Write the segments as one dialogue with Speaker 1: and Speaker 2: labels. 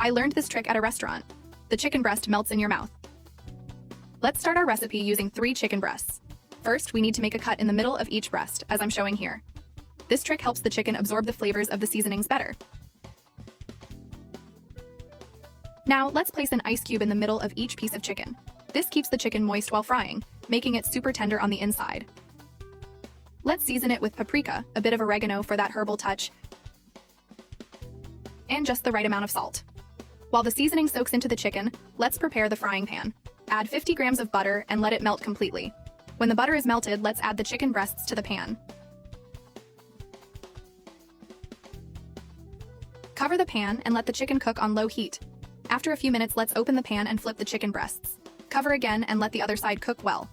Speaker 1: I learned this trick at a restaurant. The chicken breast melts in your mouth. Let's start our recipe using 3 chicken breasts. First, we need to make a cut in the middle of each breast, as I'm showing here. This trick helps the chicken absorb the flavors of the seasonings better. Now, let's place an ice cube in the middle of each piece of chicken. This keeps the chicken moist while frying, making it super tender on the inside. Let's season it with paprika, a bit of oregano for that herbal touch, and just the right amount of salt. While the seasoning soaks into the chicken, let's prepare the frying pan. Add 50 grams of butter and let it melt completely. When the butter is melted, let's add the chicken breasts to the pan. Cover the pan and let the chicken cook on low heat. After a few minutes, let's open the pan and flip the chicken breasts. Cover again and let the other side cook well.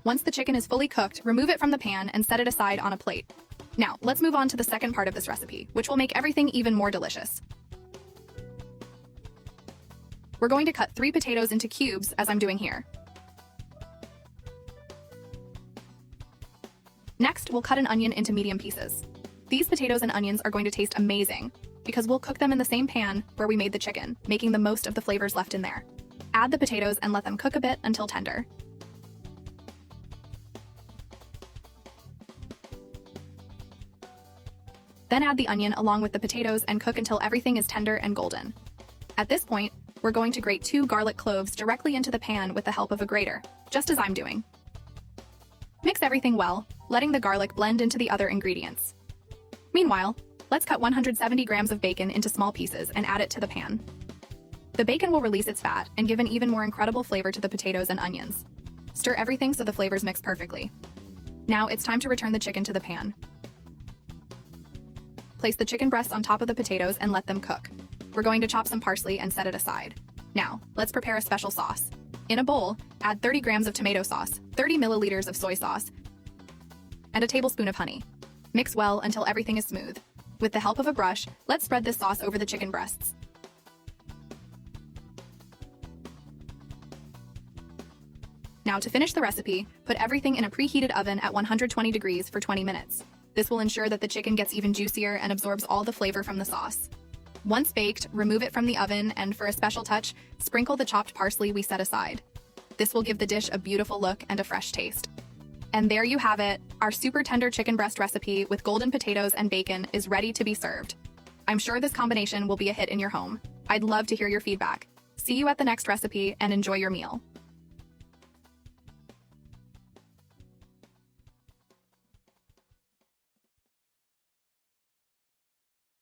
Speaker 1: Once the chicken is fully cooked, remove it from the pan and set it aside on a plate. Now, let's move on to the second part of this recipe, which will make everything even more delicious. We're going to cut 3 potatoes into cubes, as I'm doing here. Next, we'll cut an onion into medium pieces. These potatoes and onions are going to taste amazing, because we'll cook them in the same pan where we made the chicken, making the most of the flavors left in there. Add the potatoes and let them cook a bit until tender. Then add the onion along with the potatoes and cook until everything is tender and golden. At this point, we're going to grate 2 garlic cloves directly into the pan with the help of a grater, just as I'm doing. Mix everything well, letting the garlic blend into the other ingredients. Meanwhile, let's cut 170 grams of bacon into small pieces and add it to the pan. The bacon will release its fat and give an even more incredible flavor to the potatoes and onions. Stir everything so the flavors mix perfectly. Now it's time to return the chicken to the pan. Place the chicken breasts on top of the potatoes and let them cook. We're going to chop some parsley and set it aside. Now, let's prepare a special sauce. In a bowl, add 30 grams of tomato sauce, 30 milliliters of soy sauce, and a tablespoon of honey. Mix well until everything is smooth. With the help of a brush, let's spread this sauce over the chicken breasts. Now to finish the recipe, put everything in a preheated oven at 120 degrees for 20 minutes. This will ensure that the chicken gets even juicier and absorbs all the flavor from the sauce. Once baked, remove it from the oven and, for a special touch, sprinkle the chopped parsley we set aside. This will give the dish a beautiful look and a fresh taste. And there you have it, our super tender chicken breast recipe with golden potatoes and bacon is ready to be served. I'm sure this combination will be a hit in your home. I'd love to hear your feedback. See you at the next recipe and enjoy your meal.